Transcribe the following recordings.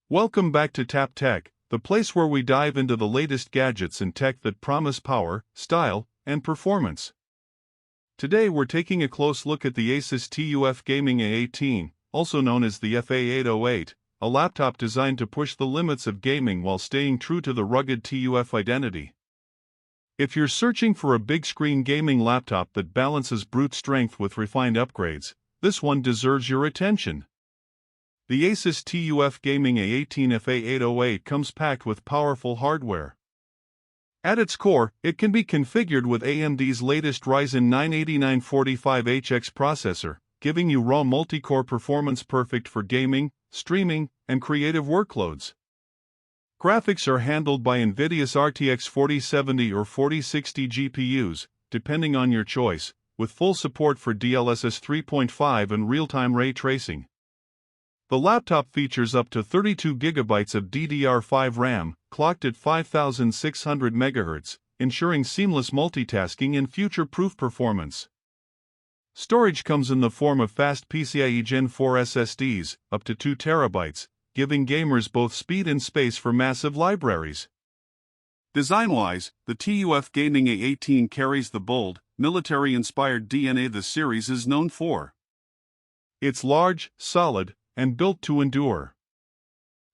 Welcome back to Tap Tech, the place where we dive into the latest gadgets and tech that promise power, style, and performance. Today we're taking a close look at the ASUS TUF Gaming A18, also known as the FA808, a laptop designed to push the limits of gaming while staying true to the rugged TUF identity. If you're searching for a big-screen gaming laptop that balances brute strength with refined upgrades, this one deserves your attention. The ASUS TUF Gaming A18 FA808 comes packed with powerful hardware. At its core, it can be configured with AMD's latest Ryzen 9 8945HX processor, giving you raw multi-core performance perfect for gaming, streaming, and creative workloads. Graphics are handled by NVIDIA's RTX 4070 or 4060 GPUs, depending on your choice, with full support for DLSS 3.5 and real-time ray tracing. The laptop features up to 32 GB of DDR5 RAM, clocked at 5600 MHz, ensuring seamless multitasking and future-proof performance. Storage comes in the form of fast PCIe Gen 4 SSDs, up to 2 TB, giving gamers both speed and space for massive libraries. Design-wise, the TUF Gaming A18 carries the bold, military-inspired DNA the series is known for. It's large, solid, and built to endure.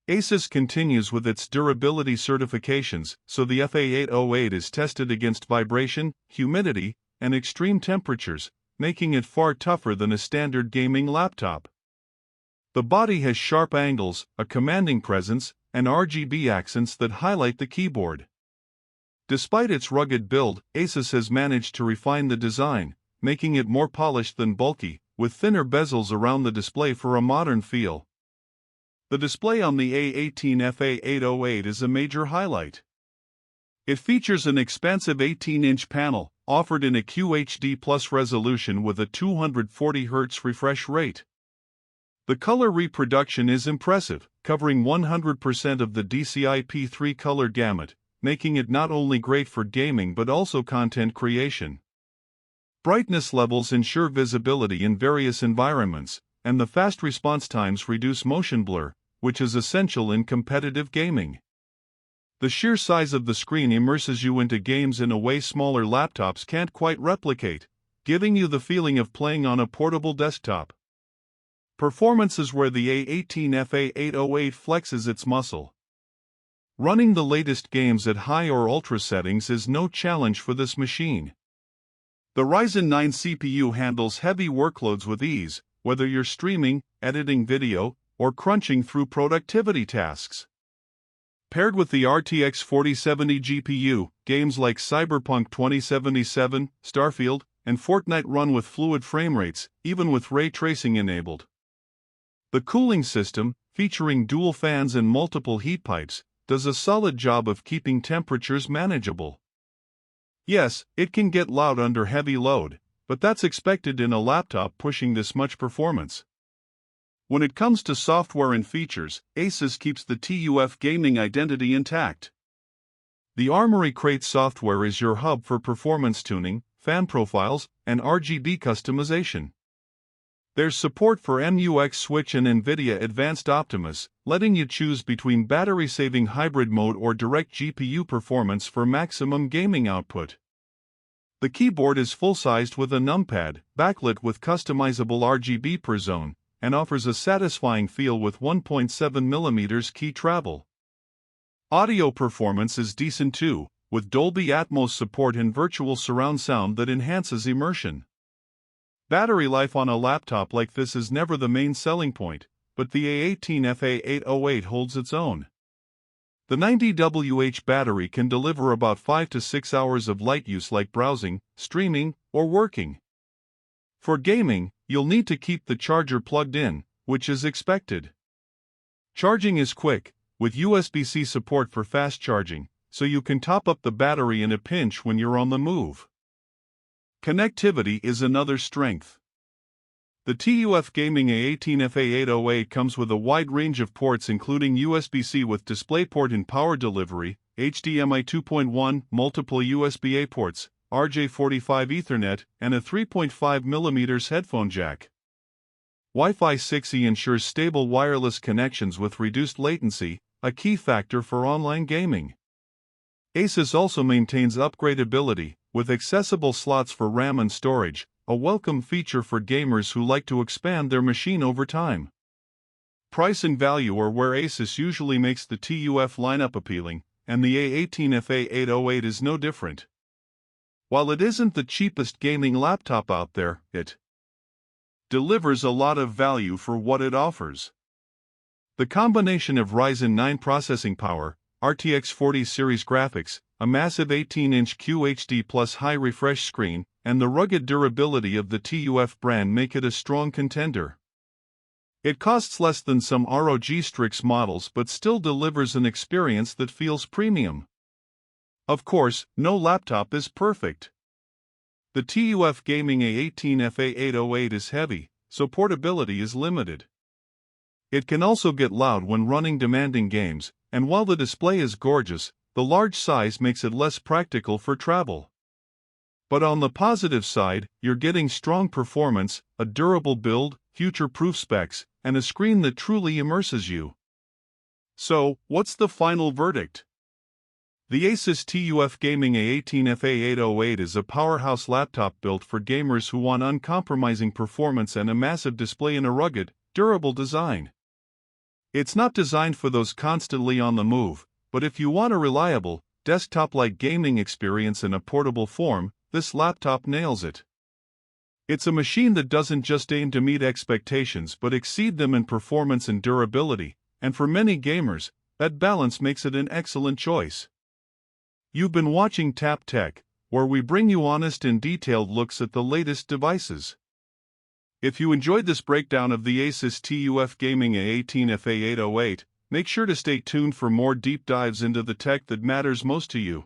ASUS continues with its durability certifications, so the FA808 is tested against vibration, humidity, and extreme temperatures, making it far tougher than a standard gaming laptop. The body has sharp angles, a commanding presence, and RGB accents that highlight the keyboard. Despite its rugged build, ASUS has managed to refine the design, making it more polished than bulky, with thinner bezels around the display for a modern feel. The display on the A18 FA808 is a major highlight. It features an expansive 18-inch panel, offered in a QHD Plus resolution with a 240 Hz refresh rate. The color reproduction is impressive, covering 100% of the DCI-P3 color gamut, making it not only great for gaming but also content creation. Brightness levels ensure visibility in various environments, and the fast response times reduce motion blur, which is essential in competitive gaming. The sheer size of the screen immerses you into games in a way smaller laptops can't quite replicate, giving you the feeling of playing on a portable desktop. Performance is where the A18 FA808 flexes its muscle. Running the latest games at high or ultra settings is no challenge for this machine. The Ryzen 9 CPU handles heavy workloads with ease, whether you're streaming, editing video, or crunching through productivity tasks. Paired with the RTX 4070 GPU, games like Cyberpunk 2077, Starfield, and Fortnite run with fluid frame rates, even with ray tracing enabled. The cooling system, featuring dual fans and multiple heat pipes, does a solid job of keeping temperatures manageable. Yes, it can get loud under heavy load, but that's expected in a laptop pushing this much performance. When it comes to software and features, ASUS keeps the TUF gaming identity intact. The Armoury Crate software is your hub for performance tuning, fan profiles, and RGB customization. There's support for MUX Switch and NVIDIA Advanced Optimus, letting you choose between battery-saving hybrid mode or direct GPU performance for maximum gaming output. The keyboard is full-sized with a numpad, backlit with customizable RGB per zone, and offers a satisfying feel with 1.7mm key travel. Audio performance is decent too, with Dolby Atmos support and virtual surround sound that enhances immersion. Battery life on a laptop like this is never the main selling point, but the A18 FA808 holds its own. The 90Wh battery can deliver about 5 to 6 hours of light use like browsing, streaming, or working. For gaming, you'll need to keep the charger plugged in, which is expected. Charging is quick, with USB-C support for fast charging, so you can top up the battery in a pinch when you're on the move. Connectivity is another strength. The TUF Gaming A18 FA808 comes with a wide range of ports including USB-C with DisplayPort and power delivery, HDMI 2.1, multiple USB-A ports, RJ45 Ethernet, and a 3.5mm headphone jack. Wi-Fi 6E ensures stable wireless connections with reduced latency, a key factor for online gaming. ASUS also maintains upgradability, with accessible slots for RAM and storage, a welcome feature for gamers who like to expand their machine over time. Price and value are where ASUS usually makes the TUF lineup appealing, and the A18 FA808 is no different. While it isn't the cheapest gaming laptop out there, it delivers a lot of value for what it offers. The combination of Ryzen 9 processing power, RTX 40 series graphics, a massive 18-inch QHD plus high refresh screen, and the rugged durability of the TUF brand make it a strong contender. It costs less than some ROG Strix models but still delivers an experience that feels premium. Of course, no laptop is perfect. The TUF Gaming A18 FA808 is heavy, so portability is limited. It can also get loud when running demanding games, and while the display is gorgeous, the large size makes it less practical for travel. But on the positive side, you're getting strong performance, a durable build, future-proof specs, and a screen that truly immerses you. So, what's the final verdict? The ASUS TUF Gaming A18 FA808 is a powerhouse laptop built for gamers who want uncompromising performance and a massive display in a rugged, durable design. It's not designed for those constantly on the move, but if you want a reliable, desktop-like gaming experience in a portable form, this laptop nails it. It's a machine that doesn't just aim to meet expectations but exceed them in performance and durability, and for many gamers, that balance makes it an excellent choice. You've been watching Tap Tech, where we bring you honest and detailed looks at the latest devices. If you enjoyed this breakdown of the ASUS TUF Gaming A18 FA808, make sure to stay tuned for more deep dives into the tech that matters most to you.